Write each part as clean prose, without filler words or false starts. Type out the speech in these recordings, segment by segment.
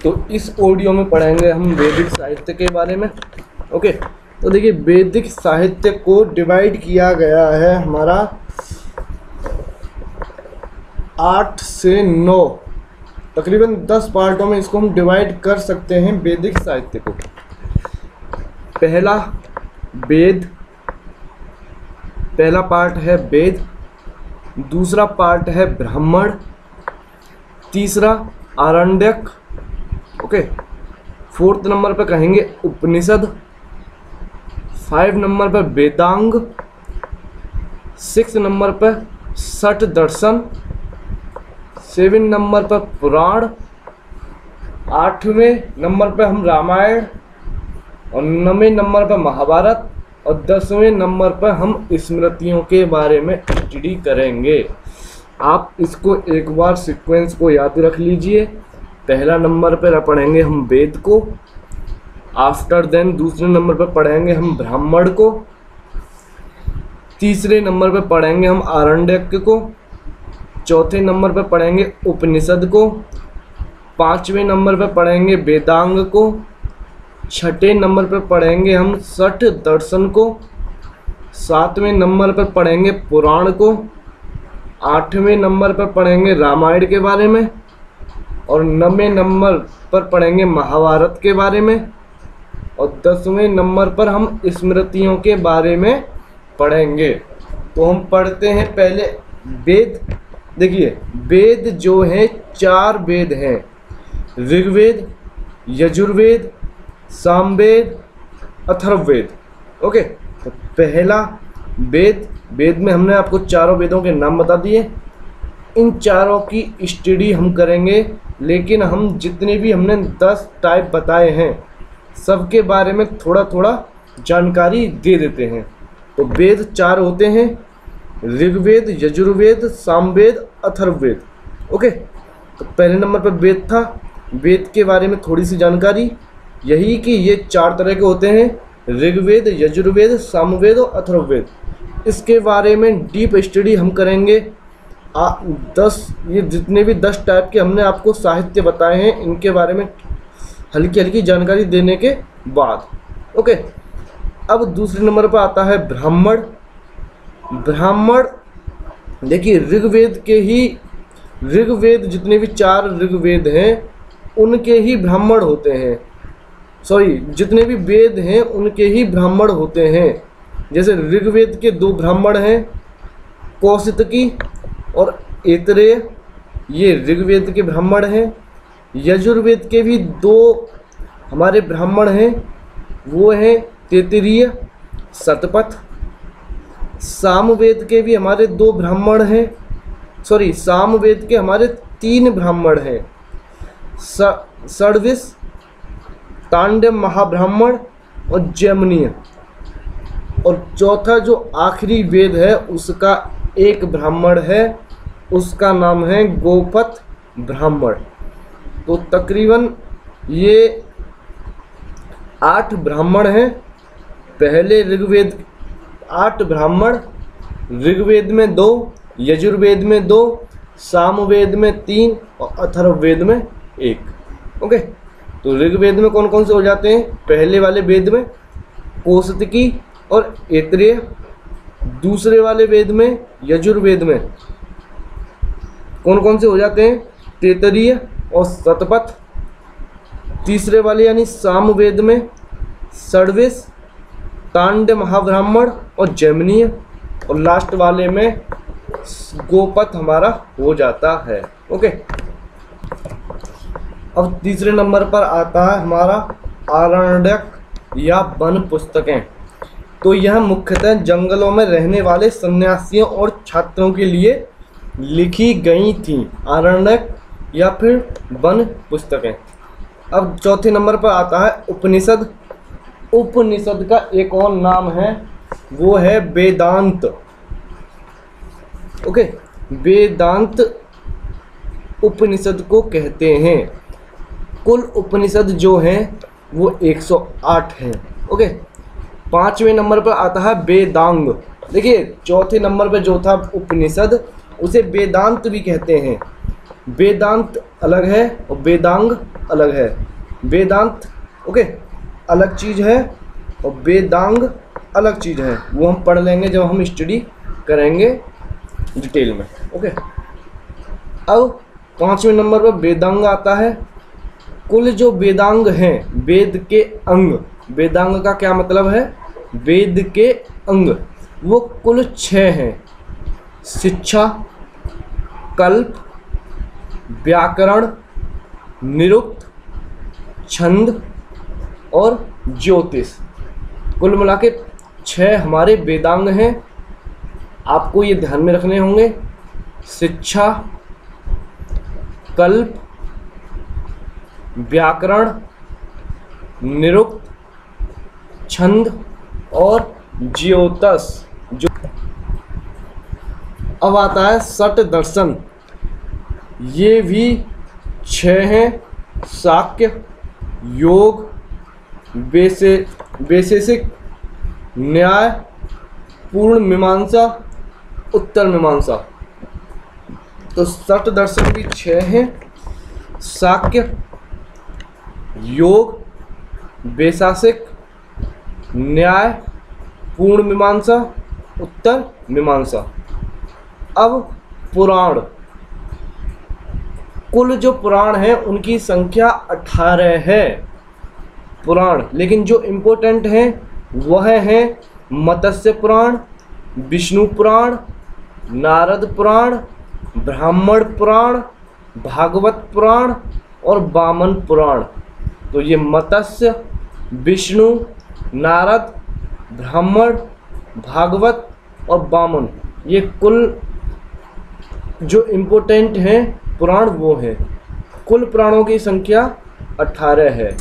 तो इस ऑडियो में पढ़ेंगे हम वैदिक साहित्य के बारे में। ओके, तो देखिए वैदिक साहित्य को डिवाइड किया गया है हमारा 8 से 9 तकरीबन 10 पार्टों में इसको हम डिवाइड कर सकते हैं वैदिक साहित्य को। पहला वेद, पहला पार्ट है वेद, दूसरा पार्ट है ब्राह्मण, तीसरा आरण्यक, ओके, 4th नंबर पर कहेंगे उपनिषद, 5 नंबर पर वेदांग, 6 नंबर पर षट दर्शन, 7 नंबर पर पुराण, 8वें नंबर पर हम रामायण, और 9वें नंबर पर महाभारत, और 10वें नंबर पर हम स्मृतियों के बारे में स्टडी करेंगे। आप इसको एक बार सीक्वेंस को याद रख लीजिए। पहला नंबर पर पढ़ेंगे हम वेद को, आफ्टर देन दूसरे नंबर पर पढ़ेंगे हम ब्राह्मण को, तीसरे नंबर पर पढ़ेंगे हम आरण्यक को, चौथे नंबर पर पढ़ेंगे उपनिषद को, 5वें नंबर पर पढ़ेंगे वेदांग को, 6ठे नंबर पर पढ़ेंगे हम षट दर्शन को, 7वें नंबर पर पढ़ेंगे पुराण को, 8वें नंबर पर पढ़ेंगे रामायण के बारे में, और 9वें नंबर पर पढ़ेंगे महाभारत के बारे में, और 10वें नंबर पर हम स्मृतियों के बारे में पढ़ेंगे। तो हम पढ़ते हैं पहले वेद। देखिए वेद जो है 4 वेद हैं, ऋग्वेद, यजुर्वेद, सामवेद, अथर्ववेद। ओके, तो पहला वेद, वेद में हमने आपको चारों वेदों के नाम बता दिए। इन चारों की स्टडी हम करेंगे, लेकिन हम जितने भी हमने 10 टाइप बताए हैं सबके बारे में थोड़ा थोड़ा जानकारी दे देते हैं। तो वेद 4 होते हैं, ऋग्वेद, यजुर्वेद, सामवेद, अथर्ववेद। ओके, तो पहले नंबर पर वेद था। वेद के बारे में थोड़ी सी जानकारी यही कि ये 4 तरह के होते हैं, ऋग्वेद, यजुर्वेद, सामवेद और अथर्ववेद। इसके बारे में डीप स्टडी हम करेंगे। 10 ये जितने भी 10 टाइप के हमने आपको साहित्य बताए हैं इनके बारे में हल्की हल्की जानकारी देने के बाद। ओके, अब दूसरे नंबर पर आता है ब्राह्मण। ब्राह्मण देखिए ऋग्वेद जितने भी 4 ऋग्वेद हैं उनके ही ब्राह्मण होते हैं, जितने भी वेद हैं उनके ही ब्राह्मण होते हैं। जैसे ऋग्वेद के 2 ब्राह्मण हैं, कौशितकी और ऐतरेय, ये ऋग्वेद के ब्राह्मण हैं। यजुर्वेद के भी 2 हमारे ब्राह्मण हैं, वो हैं तैत्तिरीय, शतपथ। सामवेद के भी हमारे 2 ब्राह्मण हैं, सामवेद के हमारे 3 ब्राह्मण हैं, षड्विश, तांडव महाब्राह्मण और जैमिनीय। और चौथा जो आखिरी वेद है उसका एक ब्राह्मण है, उसका नाम है गोपथ ब्राह्मण। तो तकरीबन ये 8 ब्राह्मण हैं। पहले ऋग्वेद 8 ब्राह्मण, ऋग्वेद में 2, यजुर्वेद में 2, सामवेद में 3 और अथर्ववेद में 1। ओके, तो ऋग्वेद में कौन कौन से हो जाते हैं? पहले वाले वेद में कौशितकी और ऐतरेय, दूसरे वाले वेद में यजुर्वेद में कौन कौन से हो जाते हैं? तैत्तिरीय और शतपथ। तीसरे वाले यानी सामवेद में षड्विश, तांडव महाब्राह्मण और जैमिनीय, और लास्ट वाले में गोपथ हमारा हो जाता है। ओके, अब तीसरे नंबर पर आता है हमारा आरण्यक या वन पुस्तकें। तो यह मुख्यतः जंगलों में रहने वाले सन्यासियों और छात्रों के लिए लिखी गई थी, आरण्यक या फिर वन पुस्तकें। अब चौथे नंबर पर आता है उपनिषद। उपनिषद का एक और नाम है, वो है वेदांत। ओके, वेदांत उपनिषद को कहते हैं। कुल उपनिषद जो हैं वो 108 हैं। ओके, 5वें नंबर पर आता है वेदांग। देखिए चौथे नंबर पर जो था उपनिषद उसे वेदांत भी कहते हैं। वेदांत अलग है और वेदांग अलग है। वेदांत ओके अलग चीज़ है और वेदांग अलग चीज़ है, वो हम पढ़ लेंगे जब हम स्टडी करेंगे डिटेल में। ओके, अब 5वें नंबर पर वेदांग आता है। कुल जो वेदांग हैं, वेद के अंग, वेदांग का क्या मतलब है, वेद के अंग, वो कुल 6 हैं। शिक्षा, कल्प, व्याकरण, निरुक्त, छंद और ज्योतिष, कुल मिला के 6 हमारे वेदांग हैं। आपको ये ध्यान में रखने होंगे। शिक्षा, कल्प, व्याकरण, निरुक्त, छंद और ज्योतिष। जो अब आता है षट दर्शन, ये भी 6 हैं। शाक्य, योग, वैशेषिक, न्याय, पूर्ण मीमांसा, उत्तर मीमांसा। तो षट दर्शन भी 6 हैं। शाक्य, योग, वैशेषिक, न्याय, पूर्ण मीमांसा, उत्तर मीमांसा। अब पुराण, कुल जो पुराण हैं उनकी संख्या 18 है पुराण, लेकिन जो इम्पोर्टेंट हैं वह हैं मत्स्य पुराण, विष्णु पुराण, नारद पुराण, ब्राह्मण पुराण, भागवत पुराण और वामन पुराण। तो ये मत्स्य, विष्णु, नारद, ब्राह्मण, भागवत और वामन, ये कुल जो इम्पोर्टेंट हैं पुराण वो हैं। कुल पुराणों की संख्या 18 है।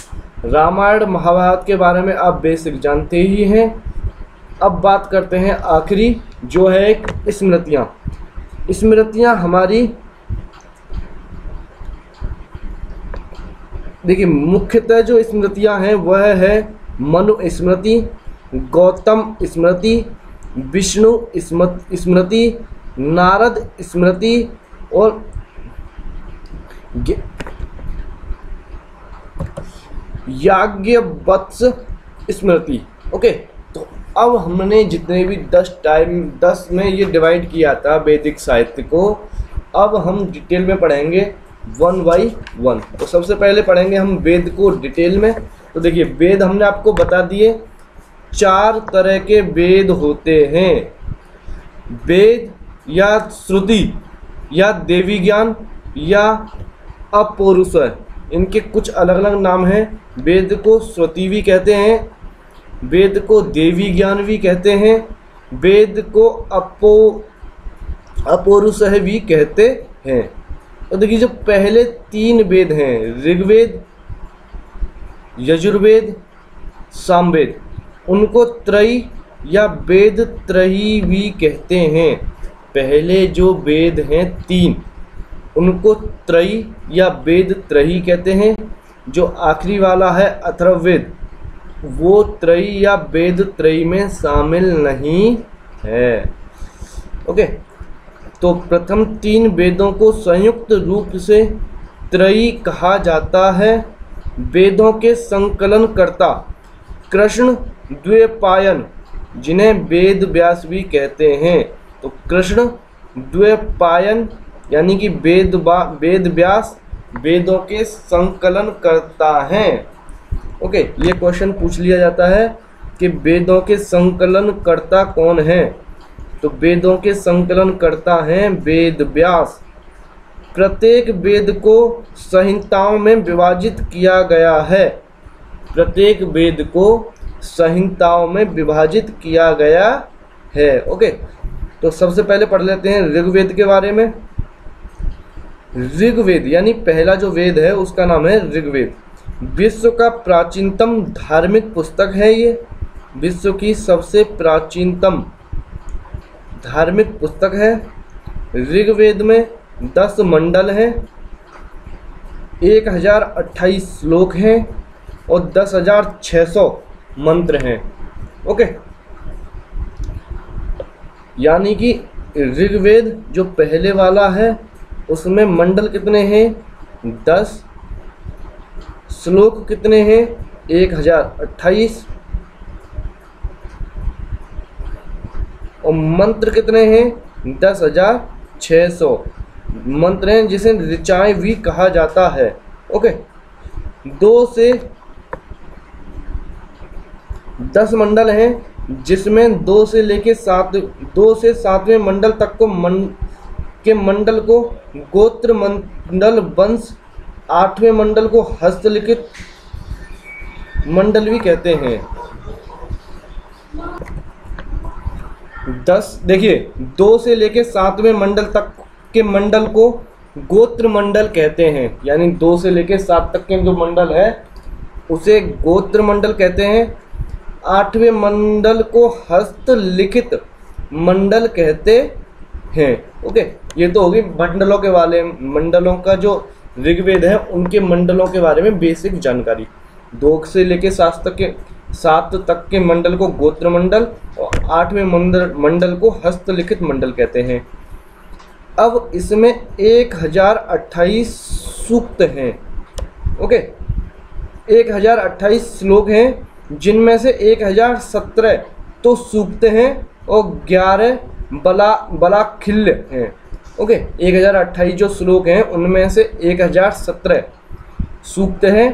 रामायण महाभारत के बारे में आप बेसिक जानते ही हैं। अब बात करते हैं आखिरी, जो है एक स्मृतियाँ। स्मृतियाँ हमारी देखिए, मुख्यतः जो स्मृतियाँ हैं वह है मनु स्मृति, गौतम स्मृति, विष्णु स्मृति, नारद स्मृति और याज्ञवल्क्य स्मृति। ओके, तो अब हमने जितने भी 10 में ये डिवाइड किया था वैदिक साहित्य को, अब हम डिटेल में पढ़ेंगे 1 बाई 1। तो सबसे पहले पढ़ेंगे हम वेद को डिटेल में। तो देखिए, वेद हमने आपको बता दिए 4 तरह के वेद होते हैं। वेद या श्रुति या देवी ज्ञान या अपौरुष, इनके कुछ अलग अलग नाम हैं। वेद को श्रुति भी कहते हैं, वेद को देवी ज्ञान भी कहते हैं, वेद को अपौरुष भी कहते हैं। तो देखिए, जो पहले 3 वेद हैं, ऋग्वेद, यजुर्वेद, सामवेद, उनको त्रयी या वेद त्रयी भी कहते हैं। पहले जो वेद हैं 3, उनको त्रयी या वेद त्रयी कहते हैं। जो आखिरी वाला है अथर्ववेद, वो त्रयी या वेद त्रयी में शामिल नहीं है। ओके, तो प्रथम 3 वेदों को संयुक्त रूप से त्रयी कहा जाता है। वेदों के संकलनकर्ता कृष्ण द्वैपायन, जिन्हें वेद व्यास भी कहते हैं। तो कृष्ण द्वैपायन यानी कि वेद व्यास वेदों के संकलन करता है। ओके, ये क्वेश्चन पूछ लिया जाता है कि वेदों के संकलन करता कौन है। तो वेदों के संकलन करता हैं वेद व्यास। प्रत्येक वेद को संहिताओं में विभाजित किया गया है। प्रत्येक वेद को संहिताओं में विभाजित किया गया है। ओके, तो सबसे पहले पढ़ लेते हैं ऋग्वेद के बारे में। ऋग्वेद यानी पहला जो वेद है उसका नाम है ऋग्वेद। विश्व का प्राचीनतम धार्मिक पुस्तक है। ये विश्व की सबसे प्राचीनतम धार्मिक पुस्तक है। ऋग्वेद में 10 मंडल हैं, 1028 श्लोक हैं और 10,600 मंत्र हैं। ओके, यानी कि ऋग्वेद जो पहले वाला है उसमें मंडल कितने हैं 10, श्लोक कितने हैं? 1028। और मंत्र कितने हैं? 10,600 मंत्र हैं, जिसे ऋचाएं भी कहा जाता है। ओके, 2 से 10 मंडल हैं, जिसमें 2 से 7वें मंडल तक के मंडल को गोत्र मंडल, वंश, 8वें मंडल को हस्तलिखित मंडल भी कहते हैं। 10 देखिए, 2 से लेके 7वें मंडल तक के मंडल को गोत्र मंडल कहते हैं, यानी 2 से लेके 7 तक के जो मंडल है उसे गोत्र मंडल कहते हैं। 8वें मंडल को हस्तलिखित मंडल कहते हैं। ओके, ये तो होगी मंडलों के वाले, मंडलों का जो ऋग्वेद है उनके मंडलों के बारे में बेसिक जानकारी। 2 से लेके 7 तक के मंडल को गोत्र मंडल और 8वें मंडल को हस्तलिखित मंडल कहते हैं। अब इसमें 1028 सूक्त हैं। ओके, 1028 श्लोक हैं, जिनमें से 1017 तो सूक्त हैं और 11 बलाखिल्य हैं। ओके, 1028 जो श्लोक हैं उनमें से 1017 सूक्त हैं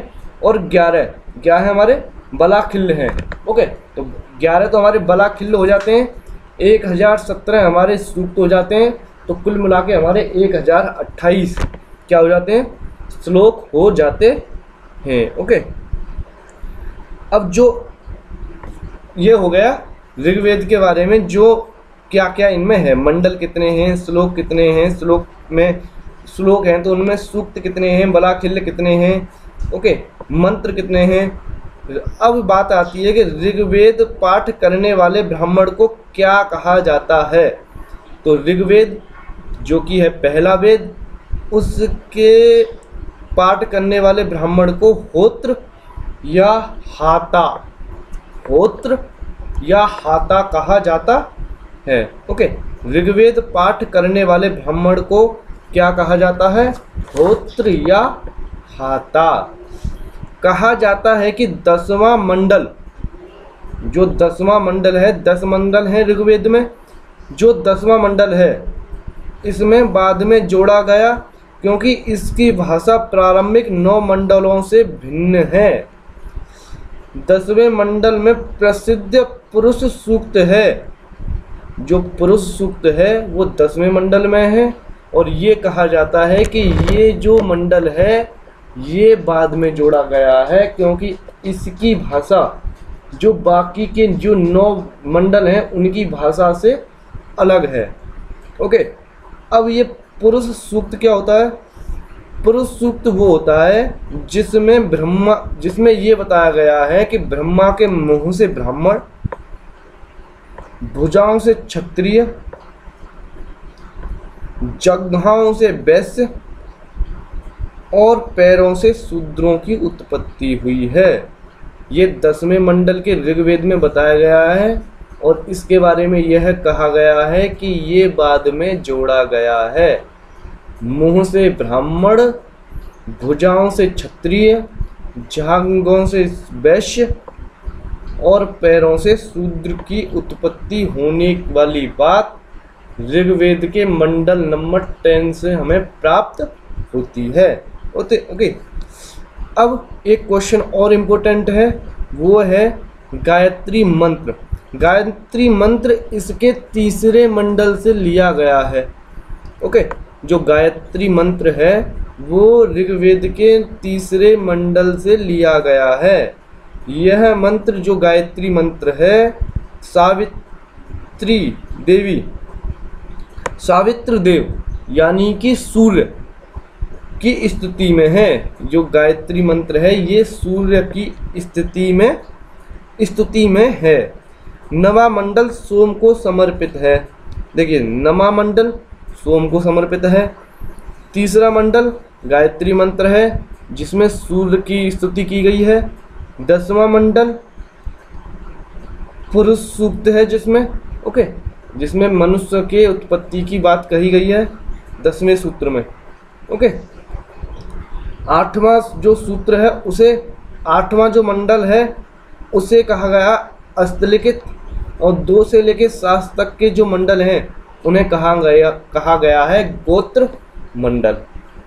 और 11 क्या है हमारे? बलाखिल्य हैं। ओके, तो 11 तो हमारे बलाखिल्य हो जाते हैं, 1017 हमारे सूक्त हो जाते हैं, तो कुल मिला के हमारे 1028 क्या हो जाते हैं? श्लोक हो जाते हैं। ओके, अब जो ये हो गया ऋग्वेद के बारे में, जो क्या क्या इनमें है, मंडल कितने हैं, श्लोक कितने हैं, श्लोक में श्लोक हैं तो उनमें सूक्त कितने हैं, बलाखिल्य कितने हैं, ओके, मंत्र कितने हैं। अब बात आती है कि ऋग्वेद पाठ करने वाले ब्राह्मण को क्या कहा जाता है। तो ऋग्वेद जो कि है पहला वेद, उसके पाठ करने वाले ब्राह्मण को होत्र या हाता कहा जाता है। ओके, ऋग्वेद पाठ करने वाले ब्राह्मण को क्या कहा जाता है? होत्र या हाता। कहा जाता है कि 10वां मंडल, जो 10वां मंडल है, 10 मंडल हैं ऋग्वेद में, जो 10वां मंडल है इसमें बाद में जोड़ा गया क्योंकि इसकी भाषा प्रारंभिक 9 मंडलों से भिन्न है। 10वें मंडल में प्रसिद्ध पुरुष सूक्त है, जो पुरुष सूक्त है वो 10वें मंडल में है, और ये कहा जाता है कि ये जो मंडल है ये बाद में जोड़ा गया है क्योंकि इसकी भाषा जो बाकी के जो 9 मंडल हैं उनकी भाषा से अलग है। ओके, अब ये पुरुष सूक्त क्या होता है? पुरुष सूक्त वो होता है जिसमें ये बताया गया है कि ब्रह्मा के मुंह से ब्राह्मण, भुजाओं से क्षत्रिय, जघाओं से वैश्य और पैरों से शूद्रों की उत्पत्ति हुई है। ये 10वें मंडल के ऋग्वेद में बताया गया है और इसके बारे में यह कहा गया है कि ये बाद में जोड़ा गया है। मुंह से ब्राह्मण, भुजाओं से क्षत्रिय, जांघों से वैश्य और पैरों से शूद्र की उत्पत्ति होने वाली बात ऋग्वेद के मंडल नंबर 10 से हमें प्राप्त होती है। ओके, अब एक क्वेश्चन और इम्पोर्टेंट है, वो है गायत्री मंत्र। गायत्री मंत्र इसके 3रे मंडल से लिया गया है। ओके, जो गायत्री मंत्र है वो ऋग्वेद के 3रे मंडल से लिया गया है। यह मंत्र जो गायत्री मंत्र है सावित्र देव यानी कि सूर्य की स्तुति में है। जो गायत्री मंत्र है ये सूर्य की स्तुति में है। नवा मंडल सोम को समर्पित है। देखिए, नवा मंडल सोम को समर्पित है। 3रा मंडल गायत्री मंत्र है जिसमें सूर्य की स्तुति की गई है। 10वां मंडल पुरुष सूक्त है जिसमें मनुष्य के उत्पत्ति की बात कही गई है 10वें सूत्र में। ओके, आठवां जो सूत्र है उसे, आठवां जो मंडल है उसे कहा गया हस्तलिखित, और 2 से लेकर 7 तक के जो मंडल हैं उन्हें कहा गया है गोत्र मंडल।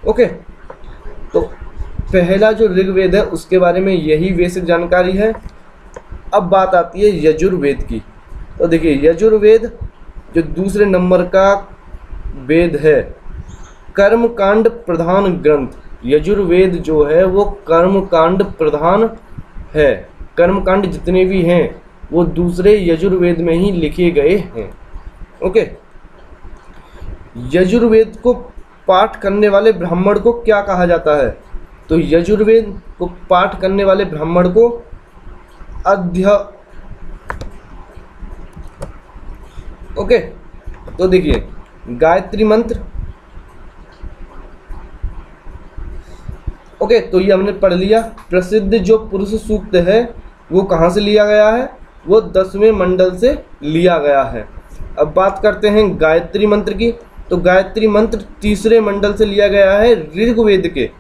ओके, तो पहला जो ऋग्वेद है उसके बारे में यही बेसिक जानकारी है। अब बात आती है यजुर्वेद की। तो देखिए, यजुर्वेद जो दूसरे नंबर का वेद है, कर्मकांड प्रधान ग्रंथ। यजुर्वेद जो है वो कर्मकांड प्रधान है। कर्मकांड जितने भी हैं वो दूसरे यजुर्वेद में ही लिखे गए हैं। ओके, यजुर्वेद को पाठ करने वाले ब्राह्मण को क्या कहा जाता है? तो यजुर्वेद को पाठ करने वाले ब्राह्मण को ओके, तो देखिए, गायत्री मंत्र। ओके, तो ये हमने पढ़ लिया। प्रसिद्ध जो पुरुष सूक्त है वो कहाँ से लिया गया है? वो 10वें मंडल से लिया गया है। अब बात करते हैं गायत्री मंत्र की। तो गायत्री मंत्र 3रे मंडल से लिया गया है ऋग्वेद के।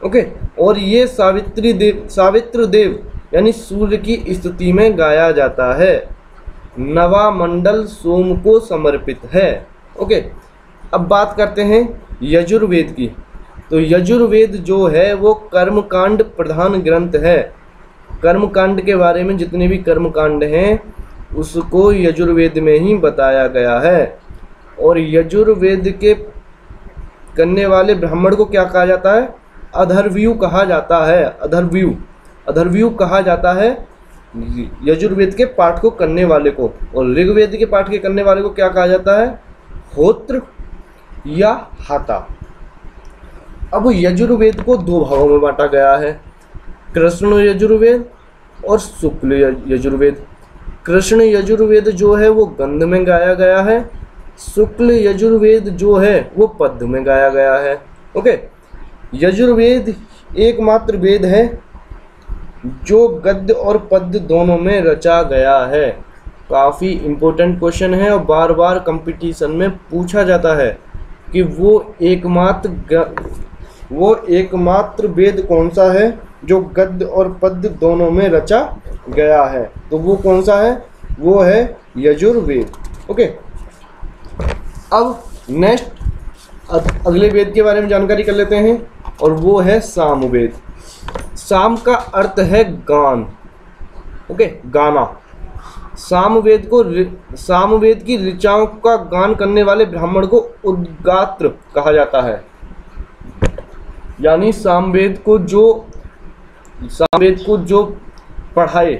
ओके, और ये सावित्र देव यानी सूर्य की स्तुति में गाया जाता है। नवा मंडल सोम को समर्पित है। ओके, अब बात करते हैं यजुर्वेद की। तो यजुर्वेद जो है वो कर्मकांड प्रधान ग्रंथ है। कर्मकांड के बारे में जितने भी कर्मकांड हैं उसको यजुर्वेद में ही बताया गया है। और यजुर्वेद के करने वाले ब्राह्मण को क्या कहा जाता है? अधर्व्यू कहा जाता है। अधर्व्यू कहा जाता है यजुर्वेद के पाठ को करने वाले को। और ऋग्वेद के पाठ के करने वाले को क्या कहा जाता है? होत्र या हाता। अब यजुर्वेद को 2 भागों में बांटा गया है, कृष्ण यजुर्वेद और शुक्ल यजुर्वेद। कृष्ण यजुर्वेद जो है वो गंध में गाया गया है, शुक्ल यजुर्वेद जो है वो पद्य में गाया गया है। ओके, यजुर्वेद एकमात्र वेद है जो गद्य और पद्य दोनों में रचा गया है। काफ़ी इम्पोर्टेंट क्वेश्चन है और बार बार कंपटीशन में पूछा जाता है कि वो एकमात्र वेद कौन सा है जो गद्य और पद्य दोनों में रचा गया है। तो वो कौन सा है? वो है यजुर्वेद। ओके, अब नेक्स्ट अगले वेद के बारे में जानकारी कर लेते हैं और वो है सामवेद। साम का अर्थ है गान। ओके, गाना। सामवेद की ऋचाओं का गान करने वाले ब्राह्मण को उद्गात्र कहा जाता है। यानी सामवेद को जो पढ़ाए,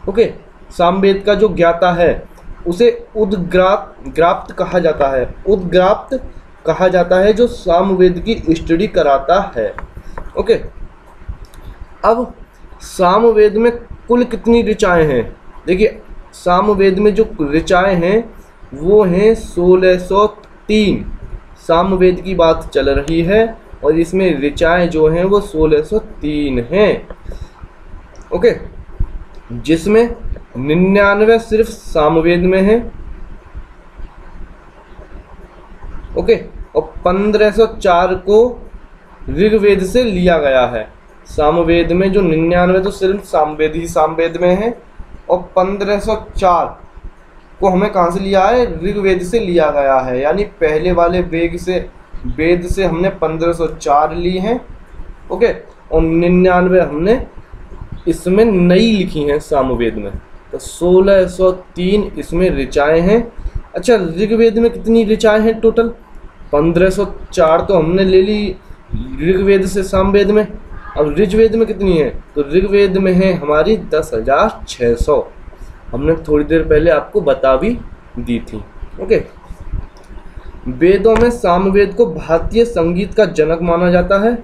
ओके, सामवेद का जो ज्ञाता है उसे उद्ग्राप्त कहा जाता है। उद्ग्राप्त कहा जाता है जो सामवेद की स्टडी कराता है। ओके, अब सामवेद में कुल कितनी ऋचाएं हैं? देखिए, सामवेद में जो ऋचाएं हैं वो हैं 1603। सामवेद की बात चल रही है और इसमें ऋचाएं जो हैं वो 1603 हैं। ओके, जिसमें 99 सिर्फ सामवेद में है। ओके, और 1504 को ऋग्वेद से लिया गया है। सामवेद में जो 99 तो सिर्फ सामवेद में है और 1504 को हमें कहाँ से लिया है? ऋग्वेद से लिया गया है। यानी पहले वाले वेद से हमने 1504 ली हैं। ओके, और 99 हमने इसमें नई लिखी हैं सामवेद में। तो 1603 इसमें ऋचाएं हैं। अच्छा, ऋग्वेद में कितनी ऋचाएं हैं टोटल? 1504 तो हमने ले ली ऋग्वेद से सामवेद में। अब ऋग्वेद में कितनी है? तो ऋग्वेद में है हमारी 10,600। हमने थोड़ी देर पहले आपको बता भी दी थी। ओके, वेदों में सामवेद को भारतीय संगीत का जनक माना जाता है।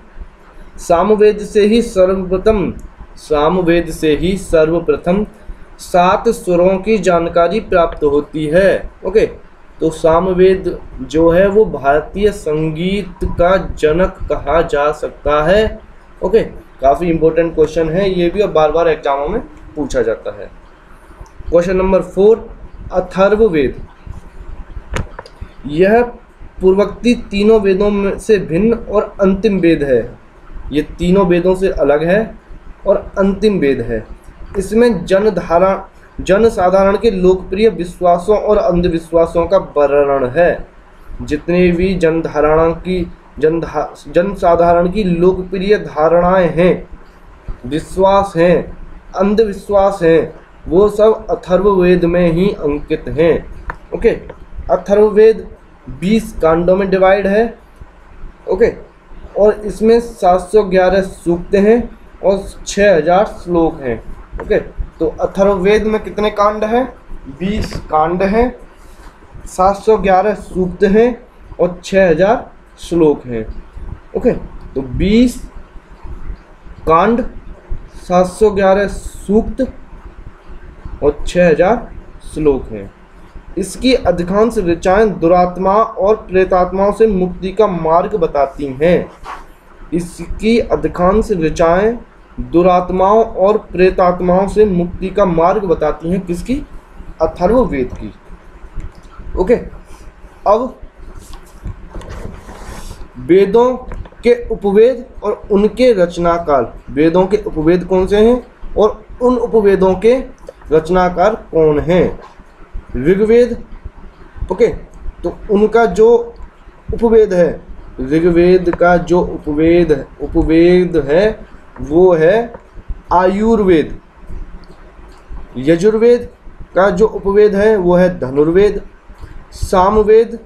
सामवेद से ही सर्वप्रथम 7 स्वरों की जानकारी प्राप्त होती है। ओके, तो सामवेद जो है वो भारतीय संगीत का जनक कहा जा सकता है। ओके, काफ़ी इंपॉर्टेंट क्वेश्चन है ये भी और बार बार एग्जामों में पूछा जाता है। Question number 4, Atharvaveda. यह पूर्वोक्त तीनों वेदों में से भिन्न और अंतिम वेद है। ये तीनों वेदों से अलग है और अंतिम वेद है। इसमें जन साधारण के लोकप्रिय विश्वासों और अंधविश्वासों का वर्णन है। जितने भी जन साधारण की लोकप्रिय धारणाएं हैं, विश्वास हैं, अंधविश्वास हैं, वो सब अथर्ववेद में ही अंकित हैं। ओके, अथर्ववेद 20 कांडों में डिवाइड है। ओके, और इसमें 711 सूक्त हैं और 6000 श्लोक हैं। ओके, तो अथर्ववेद में कितने कांड हैं? 20 कांड हैं, 711 सूक्त हैं और 6000 श्लोक हैं। ओके, तो 20 कांड, 711 सूक्त और 6000 श्लोक हैं। इसकी अधिकांश ऋचाएं दुरात्मा और प्रेतात्माओं से मुक्ति का मार्ग बताती हैं। इसकी अधिकांश ऋचाएं दुरात्माओं और प्रेतात्माओं से मुक्ति का मार्ग बताती हैं। किसकी? अथर्ववेद की। ओके, अब वेदों के उपवेद और उनके रचनाकार। वेदों के उपवेद कौन से हैं और उन उपवेदों के रचनाकार कौन हैं? ऋग्वेद। ओके, तो उनका जो उपवेद है, ऋग्वेद का जो उपवेद है वो है आयुर्वेद। यजुर्वेद का जो उपवेद है वो है धनुर्वेद। सामवेद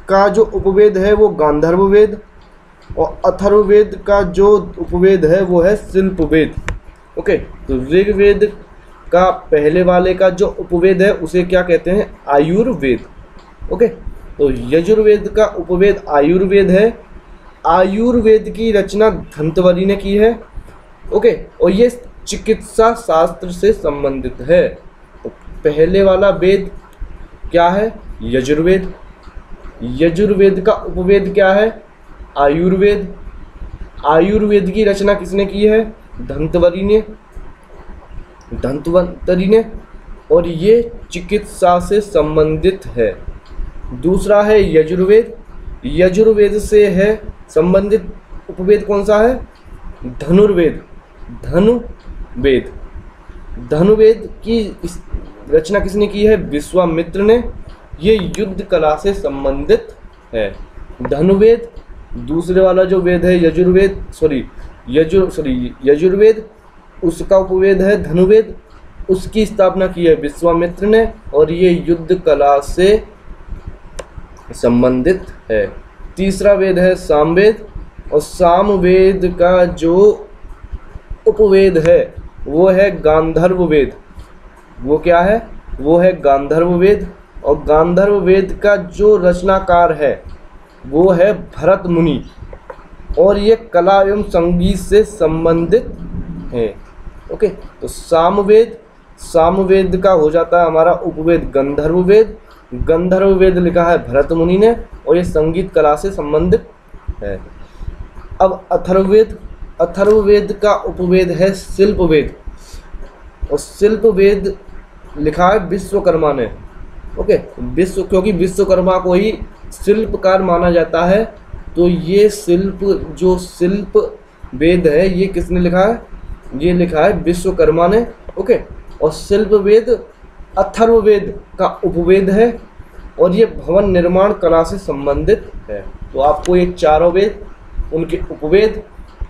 का जो उपवेद है वो गांधर्ववेद। और अथर्ववेद का जो उपवेद है वो है शिल्पवेद। ओके, तो ऋग्वेद का पहले वाले का जो उपवेद है उसे क्या कहते हैं? आयुर्वेद। ओके, तो यजुर्वेद का उपवेद आयुर्वेद है। आयुर्वेद की रचना धन्वंतरि ने की है। ओके, और ये चिकित्सा शास्त्र से संबंधित है। तो पहले वाला वेद क्या है? यजुर्वेद। यजुर्वेद का उपवेद क्या है? आयुर्वेद। आयुर्वेद की रचना किसने की है? धन्वंतरि ने, और ये चिकित्सा से संबंधित है। दूसरा है यजुर्वेद। यजुर्वेद से है संबंधित उपवेद कौन सा है? धनुर्वेद। धनुर्वेद की रचना किसने की है? विश्वामित्र ने। ये युद्ध कला से संबंधित है। धनुर्वेद। दूसरे वाला जो वेद है यजुर्वेद, उसका उपवेद है धनुर्वेद। उसकी स्थापना की है विश्वामित्र ने और ये युद्ध कला से संबंधित है। तीसरा वेद है सामवेद, और सामवेद का जो उपवेद है वो है गांधर्ववेद। वो क्या है? वो है गांधर्ववेद। और गांधर्ववेद का जो रचनाकार है वो है भरत मुनि, और ये कला एवं संगीत से संबंधित है। ओके, तो सामवेद का हो जाता है हमारा उपवेद गंधर्ववेद। गंधर्ववेद लिखा है भरत मुनि ने और ये संगीत कला से संबंधित है। अब अथर्ववेद का उपवेद है शिल्पवेद, और शिल्पवेद लिखा है विश्वकर्मा ने। ओके, क्योंकि विश्वकर्मा को ही शिल्पकार माना जाता है, तो ये शिल्प वेद है ये किसने लिखा है? ये लिखा है विश्वकर्मा ने। ओके, और शिल्पवेद अथर्ववेद का उपवेद है और ये भवन निर्माण कला से संबंधित है। तो आपको ये चारों वेद, उनके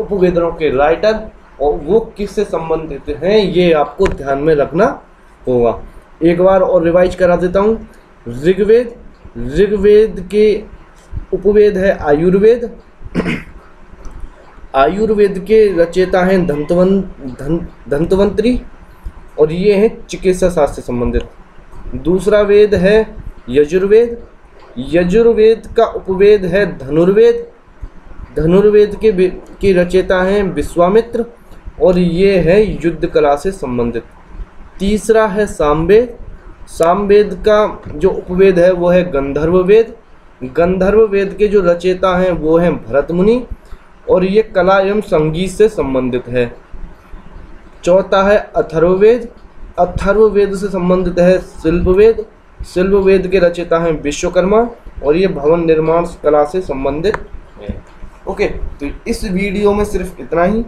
उपवेदों के राइटर और वो किससे संबंधित हैं ये आपको ध्यान में रखना होगा। एक बार और रिवाइज करा देता हूँ। ऋग्वेद के उपवेद है आयुर्वेद। आयुर्वेद के रचयिता हैं धन्वंतरि, और ये हैं चिकित्सा शास्त्र से संबंधित। दूसरा वेद है यजुर्वेद। यजुर्वेद का उपवेद है धनुर्वेद। धनुर्वेद के रचयिता हैं विश्वामित्र, और ये है युद्ध कला से संबंधित। तीसरा है सामवेद। सामवेद का जो उपवेद है वो है गंधर्ववेद। गंधर्ववेद के जो रचयिता हैं वो हैं भरत मुनि, और ये कला एवं संगीत से संबंधित है। चौथा है अथर्ववेद। अथर्ववेद से संबंधित है शिल्पवेद। शिल्पवेद के रचयिता हैं विश्वकर्मा, और ये भवन निर्माण कला से संबंधित है। ओके, तो इस वीडियो में सिर्फ इतना ही।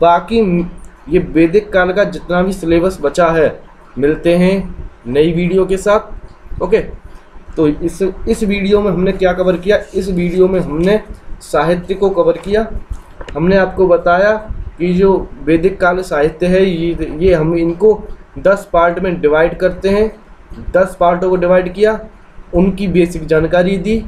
बाकी ये वैदिक काल का जितना भी सिलेबस बचा है, मिलते हैं नई वीडियो के साथ। ओके, तो इस वीडियो में हमने क्या कवर किया? इस वीडियो में हमने साहित्य को कवर किया। हमने आपको बताया कि जो वैदिक काल साहित्य है ये हम इनको 10 पार्ट में डिवाइड करते हैं। 10 पार्टों को डिवाइड किया, उनकी बेसिक जानकारी दी,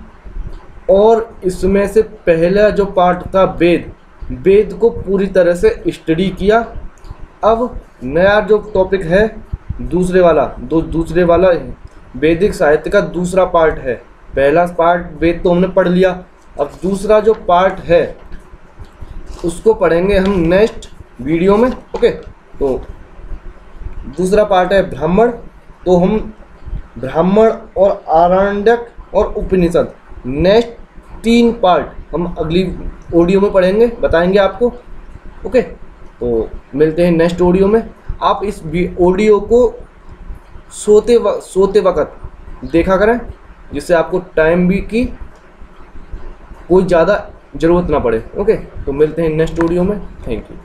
और इसमें से पहला जो पार्ट था वेद को पूरी तरह से स्टडी किया। अब नया जो टॉपिक है दूसरे वाला वैदिक साहित्य का दूसरा पार्ट है। पहला पार्ट वेद तो हमने पढ़ लिया, अब दूसरा जो पार्ट है उसको पढ़ेंगे हम नेक्स्ट वीडियो में। ओके, तो दूसरा पार्ट है ब्राह्मण। तो हम ब्राह्मण और आरण्यक और उपनिषद, नेक्स्ट 3 पार्ट हम अगली ऑडियो में पढ़ेंगे, बताएंगे आपको। ओके, तो मिलते हैं नेक्स्ट ऑडियो में। आप इस ऑडियो को सोते वक्त देखा करें, जिससे आपको टाइम भी की कोई ज़्यादा ज़रूरत ना पड़े। ओके, तो मिलते हैं नेक्स्ट ऑडियो में। Thank you.